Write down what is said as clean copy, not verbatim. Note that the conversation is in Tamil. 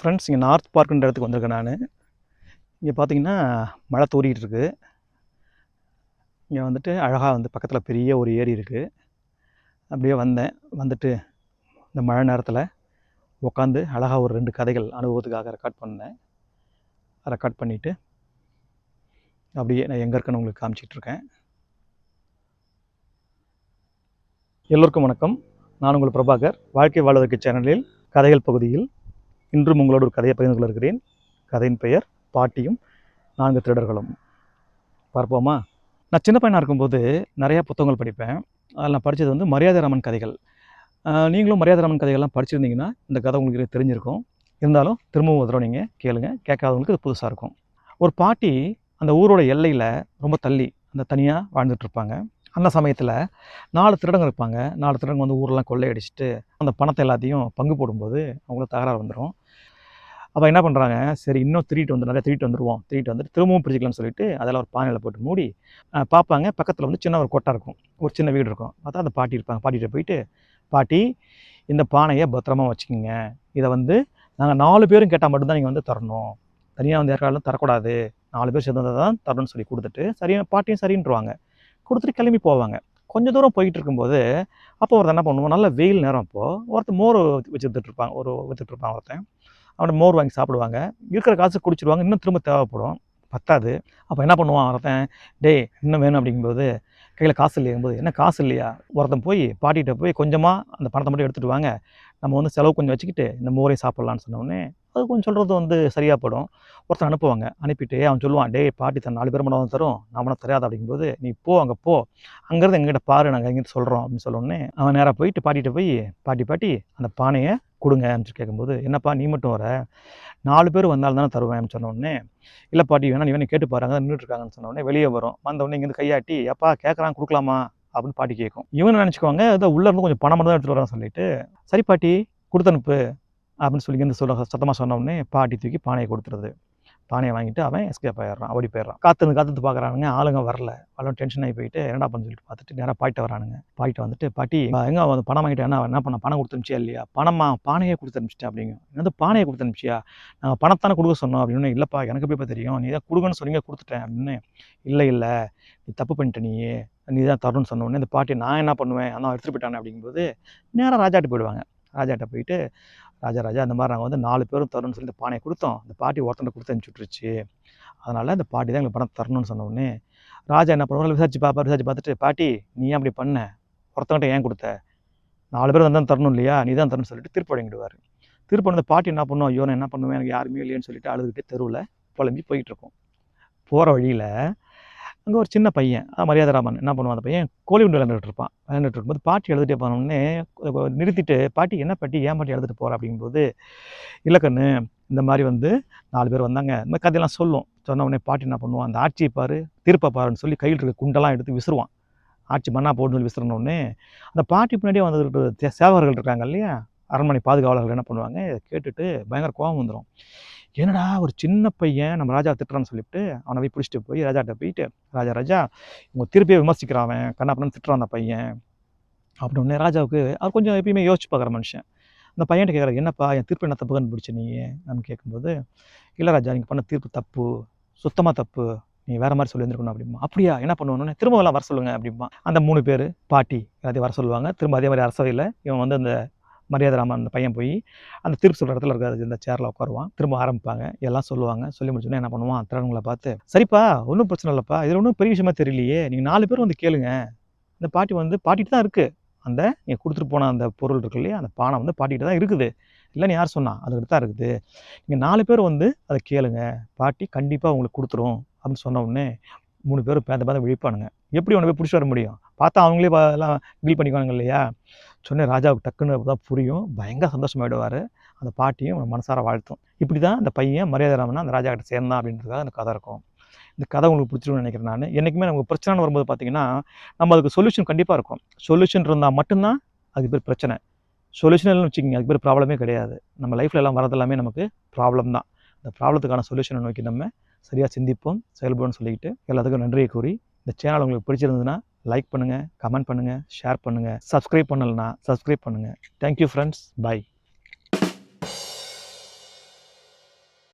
ஃப்ரெண்ட்ஸ், இங்கே நார்த் பார்க்குன்ற இடத்துக்கு வந்திருக்கேன் நான். இங்கே பார்த்தீங்கன்னா மழை தூறிட்டு இருக்கு. இங்கே வந்துட்டு அழகாக வந்து பக்கத்தில் பெரிய ஒரு ஏரி இருக்குது. அப்படியே வந்தேன். வந்துட்டு இந்த மழை நேரத்தில் உட்காந்து அழகாக ஒரு 2 கதைகள் அனுபவத்துக்காக ரெக்கார்ட் பண்ணேன். ரெக்கார்ட் பண்ணிவிட்டு அப்படியே நான் எங்கே இருக்கேன்னு உங்களுக்கு காமிச்சிட்ருக்கேன். எல்லோருக்கும் வணக்கம். நான் உங்கள் பிரபாகர். வாழ்க்கை வாழ்வதற்கு சேனலில் கதைகள் பகுதியில் இன்றும் உங்களோட ஒரு கதையை பகிர்ந்து கொள்ள இருக்கிறேன். கதையின் பெயர் பாட்டியும் 4 திருடர்களும். பார்ப்போமா? நான் சின்ன பையனாக இருக்கும்போது நிறையா புத்தகங்கள் படிப்பேன். அதில் நான் படித்தது வந்து மரியாதைராமன் கதைகள். நீங்களும் மரியாதைராமன் கதைகள்லாம் படிச்சிருந்தீங்கன்னா இந்த கதை உங்களுக்கு தெரிஞ்சிருக்கும். இருந்தாலும் திரும்பவும் ஒரு தடவை நீங்கள் கேளுங்க. கேட்காதவங்களுக்கு இது புதுசாக இருக்கும். ஒரு பாட்டி அந்த ஊரோட எல்லையில் ரொம்ப தள்ளி அந்த தனியாக வாழ்ந்துட்டுருப்பாங்க. அந்த சமயத்தில் 4 திருடங்க இருப்பாங்க. 4 திருடங்க வந்து ஊரெலாம் கொள்ளையடிச்சிட்டு அந்த பணத்தை எல்லாத்தையும் பங்கு போடும்போது அவங்களுக்கு தகராறு வந்துடும். அப்போ என்ன பண்ணுறாங்க, சரி இன்னும் நிறையா திருட்டு வந்துடுவோம். திருட்டு வந்துட்டு திரும்பவும் பிரிச்சுக்கலாம்னு சொல்லிட்டு அதெல்லாம் ஒரு பானையில் போட்டு மூடி பார்ப்பாங்க. பக்கத்தில் வந்து சின்ன ஒரு கொட்டை இருக்கும், ஒரு சின்ன வீடு இருக்கும். பார்த்தா அந்த பாட்டி இருப்பாங்க. பாட்டிகிட்ட போயிட்டு, பாட்டி இந்த பானையை பத்திரமா வச்சுக்கிங்க. இதை வந்து நாங்கள் 4 பேரும் கேட்டால் மட்டும்தான் நீங்கள் வந்து தரணும். தனியாக வந்து யாருக்காலும் தரக்கூடாது. 4 பேர் சேர்ந்து தான் தரணும்னு சொல்லி கொடுத்துட்டு பாட்டியும் சரின்றுவாங்க. கொடுத்துட்டு கிளம்பி போவாங்க. கொஞ்சம் தூரம் போயிட்டு இருக்கும்போது அப்போ ஒருத்தன் என்ன பண்ணுவோம், நல்ல வெயில் நேரம். அப்போது ஒருத்தன் மோர் விற்றுட்ருப்பாங்க. விற்றுட்ருப்பான் ஒருத்தன். அவனை மோர் வாங்கி சாப்பிடுவாங்க. இருக்கிற காசு குடிச்சிடுவாங்க. இன்னும் திரும்ப தேவைப்படும், பத்தாது. அப்போ என்ன பண்ணுவான் ஒருத்தன், டேய் இன்னும் வேணும் அப்படிங்கும்போது கையில் காசு இல்லைங்கும்போது, என்ன காசு இல்லையா? ஒருத்தன் போய் பாட்டிகிட்ட போய் கொஞ்சமாக அந்த பணத்தை மட்டும் எடுத்துகிட்டு வாங்க, நம்ம வந்து செலவு கொஞ்சம் வச்சுக்கிட்டு இந்த மோரையும் சாப்பிட்லான்னு சொன்னோடனே அது கொஞ்சம் சொல்கிறது வந்து சரியாக படும். ஒருத்தன் அனுப்புவாங்க. அனுப்பிட்டு அவன் சொல்லுவான், டேய் பாட்டி 4 பேர் மட்டும் தரும், நான் மட்டும் தெரியாது அப்படிங்கும்போது, நீ போ அங்கே போ, அங்கேருந்து எங்ககிட்ட பாரு, நாங்கள் எங்கிட்ட சொல்கிறோம் அப்படின்னு சொல்லணுன்னே அவன் நேராக போயிட்டு பாட்டிகிட்ட போய், பாட்டி அந்த பானையை கொடுங்க அப்படின்னு கேட்கும்போது, என்னப்பா நீ மட்டும் வர, 4 பேர் வந்தாலும் தானே தருவேன் அப்படின்னு சொன்னோடனே, இல்லை பாட்டி வேணா நீ வேணா கேட்டு பாரு, அங்கே நின்றுட்டுருக்காங்கன்னு சொன்னோடனே வெளியே வரும். வந்தவொடனே இங்கேருந்து கையாட்டி, எப்பா கேட்குறான் கொடுக்கலாமா அப்படின்னு பாட்டி கேட்கும். இவனு நினச்சிக்குவாங்க ஏதோ உள்ளேருந்து கொஞ்சம் பணம் மட்டும் தான் எடுத்துகிட்டு வரான்னு சொல்லிட்டு, சரி பாட்டி கொடுத்து அனுப்பு அப்படின்னு சொல்லி இங்கேருந்து சத்தமாக சொன்னோடனே பாட்டி தூக்கி பானையை கொடுத்துருது. பானையை வாங்கிட்டு அவன் எஸ்கேப் ஆகிடுறான், ஓடி போயிடுறான். காத்து பார்க்குறானுங்க, ஆளுங்க வரல. அவளும் டென்ஷன் ஆகி போயிட்டு என்னடா பண்ணு சொல்லிட்டு பார்த்துட்டு நேராக பாட்டிட்ட வரானுங்க. பாட்டிட்ட வந்துட்டு, பாட்டி எங்கே வந்து பணம் வாங்கிட்டு என்ன பண்ண, பணம் கொடுத்து அனுப்பிச்சியா இல்லையா? பணமா, பானையே கொடுத்து அனுப்பிச்சிட்டேன் அப்படிங்க. என்னது பானையை கொடுத்து அனுப்பிச்சியா? நாங்கள் பணத்தானே கொடுக்க சொன்னோம் அப்படின்னு. இல்லைப்பா எனக்கு எப்படிப்பா தெரியும், நீ தான் கொடுங்கன்னு சொன்னீங்க கொடுத்துட்டேன் அப்படின்னு. இல்லை நீ தப்பு பண்ணிட்ட, நீ தான் தரணும்னு சொன்னோடனே இந்த பாட்டி நான் என்ன பண்ணுவேன், அதான் எடுத்துகிட்டு போயிட்டானே அப்படிங்கும்போது நேராக ராஜாட்ட போயிடுவாங்க. ராஜாட்ட போயிட்டு, ராஜா இந்த மாதிரி நாங்கள் வந்து 4 பேரும் தரணும்னு சொல்லிட்டு பானையை கொடுத்தோம், இந்த பாட்டி ஒருத்தனை கொடுத்து அனுப்பிச்சி விட்டுருச்சு, அதனால் இந்த பாட்டி தான் எங்களுக்கு பணம் தரணும்னு சொன்னோடனே ராஜா என்ன பண்ணுவாங்க, விசாரிச்சு பார்த்துட்டு, பாட்டி நீ ஏன் அப்படி பண்ண, ஒருத்தவங்கிட்ட ஏன் கொடுத்த, 4 பேர் வந்து தரணும் இல்லையா, நீ தான் தரணும்னு சொல்லிட்டு திருப்பி வழங்கிடுவார். திருப்பி அந்த பாட்டி என்ன பண்ணுவோம், ஐயோ நான் என்ன பண்ணுவேன், எனக்கு யாருமே இல்லைன்னு சொல்லிட்டு அழுதுகிட்டே தெருவில் புலம்பி போயிட்டுருக்கோம். போகிற வழியில் அங்கே ஒரு சின்ன பையன், மரியாதைராமன் என்ன பண்ணுவான், அந்த பையன் கோழி உண்டு விளையாண்டுட்டு இருப்பான். விளையாண்டுட்டு இருக்கும்போது பாட்டி எழுதிட்டே போனோடனே நிறுத்திட்டு, பாட்டி என்ன பாட்டி ஏன் பாட்டி எழுதிட்டு போகிற அப்படிங்கும்போது, இல்லை கண்ணு இந்த மாதிரி வந்து 4 பேர் வந்தாங்க, இந்த மாதிரி கதையெல்லாம் சொல்லும். சொன்ன உடனே பாட்டி என்ன பண்ணுவான், அந்த ஆட்சியை பாரு தீர்ப்பை பாருன்னு சொல்லி கையில் இருக்க குண்டெல்லாம் எடுத்து விசிறுவான். ஆட்சி மண்ணா போட்டுன்னு சொல்லி விசிறினோடனே அந்த பாட்டி பின்னாடியே வந்து சேவகர்கள் இருக்காங்க இல்லையா, அரண்மனை பாதுகாவலர்கள் என்ன பண்ணுவாங்க, இதை கேட்டுட்டு பயங்கர கோபம் வந்துடும். என்னடா ஒரு சின்ன பையன் நம்ம ராஜா திட்டுறான்னு சொல்லிவிட்டு அவனை போய் பிடிச்சிட்டு போய் ராஜாட்ட போயிட்டு, ராஜா உங்கள் திருப்பியே விமர்சிக்கிறான், அவன் கண்ணாப்பண்ணு திட்டுறான் அந்த பையன் அப்படின்னு. ராஜாவுக்கு அவர் கொஞ்சம் எப்பயுமே யோசிச்சு பார்க்குற மனுஷன். அந்த பையன்கிட்ட கேட்குறாரு, என்னப்பா என் தீர்ப்பு என்ன தப்பு கண்டுபிடிச்ச நீ அப்படின்னு கேட்கும்போது, இல்லை ராஜா நீங்கள் பண்ண தீர்ப்பு தப்பு, சுத்தமாக தப்பு, நீ வேறு மாதிரி சொல்லி வந்துருக்கணும் அப்படிமா. அப்படியா என்ன பண்ணுவோன்னு, திரும்ப எல்லாம் வர சொல்லுங்கள் அப்படிமா. அந்த 3 பேர் பாட்டி எல்லாத்தையும் வர சொல்லுவாங்க. திரும்ப அதே மாதிரி அரசவையில் இவன் வந்து அந்த மரியாதைராமன் அந்த பையன் போய் அந்த தீர்ப்பு சொல்கிற இடத்துல இருக்காது, இந்த சேரில் உட்காருவான். திரும்ப ஆரம்பிப்பாங்க, எல்லாம் சொல்லுவாங்க. சொல்லி முடிச்சோன்னே என்ன பண்ணுவான், திருடங்களை பார்த்து, சரிப்பா ஒன்றும் பிரச்சனை இல்லைப்பா, இதில் ஒன்றும் பெரிய விஷயமா தெரியலையே, நீங்கள் 4 பேர் வந்து கேளுங்க. இந்த பாட்டி வந்து பாட்டிட்டு தான் இருக்குது, அந்த நீங்கள் கொடுத்துட்டு போன அந்த பொருள் இருக்கு இல்லையா, அந்த பானை வந்து பாட்டிகிட்ட தான் இருக்குது, இல்லைன்னு யார் சொன்னா, அதுக்கிட்ட தான் இருக்குது, நீங்கள் 4 பேர் வந்து அதை கேளுங்க, பாட்டி கண்டிப்பாக உங்களுக்கு கொடுத்துரும் அப்படின்னு சொன்ன உடனே 3 பேரும் பேந்த விழிப்பானுங்க. எப்படி ஒன்று போய் பிடிச்சி வர முடியும், பார்த்தா அவங்களே எல்லாம் டீல் பண்ணிக்குவாங்க இல்லையா. சொன்னேன் ராஜாவுக்கு டக்குன்னு தான் புரியும், பயங்கர சந்தோஷமாயிடுவார். அந்த பாட்டியும் மனசார வாழ்த்தும். இப்படி தான் அந்த பையன் மரியாதைராமனா அந்த ராஜா கிட்ட சேர்ந்தான் அப்படின்றதுக்காக அந்த கதை இருக்கும். இந்த கதை உங்களுக்கு பிடிச்சிருக்கும்னு நினைக்கிறேன் நான். என்றைக்குமே நமக்கு பிரச்சனை வரும்போது பார்த்தீங்கன்னா, நம்ம அதுக்கு சொல்யூஷன் கண்டிப்பாக இருக்கும். சொல்யூஷன் இருந்தால் மட்டும்தான் அதுக்கு பேர் பிரச்சனை. சொல்யூஷன் இல்லைன்னு வச்சுக்கோங்க, அதுக்கு பேர் ப்ராப்ளமே கிடையாது. நம்ம லைஃப்பில் எல்லாம் வரது எல்லாமே நமக்கு ப்ராப்ளம் தான். அந்த ப்ராப்ளத்துக்கான சொல்யூஷனை நோக்கி நம்ம சரியாக சிந்திப்போம், செயல்படும்னு சொல்லிக்கிட்டு எல்லாத்துக்கும் நன்றியை கூறி, இந்த சேனல் உங்களுக்கு பிடிச்சிருந்ததுன்னா லைக் பண்ணுங்கள், கமெண்ட் பண்ணுங்கள், ஷேர் பண்ணுங்கள், சப்ஸ்கிரைப் பண்ணலைன்னா சப்ஸ்கிரைப் பண்ணுங்கள். Thank you friends, by.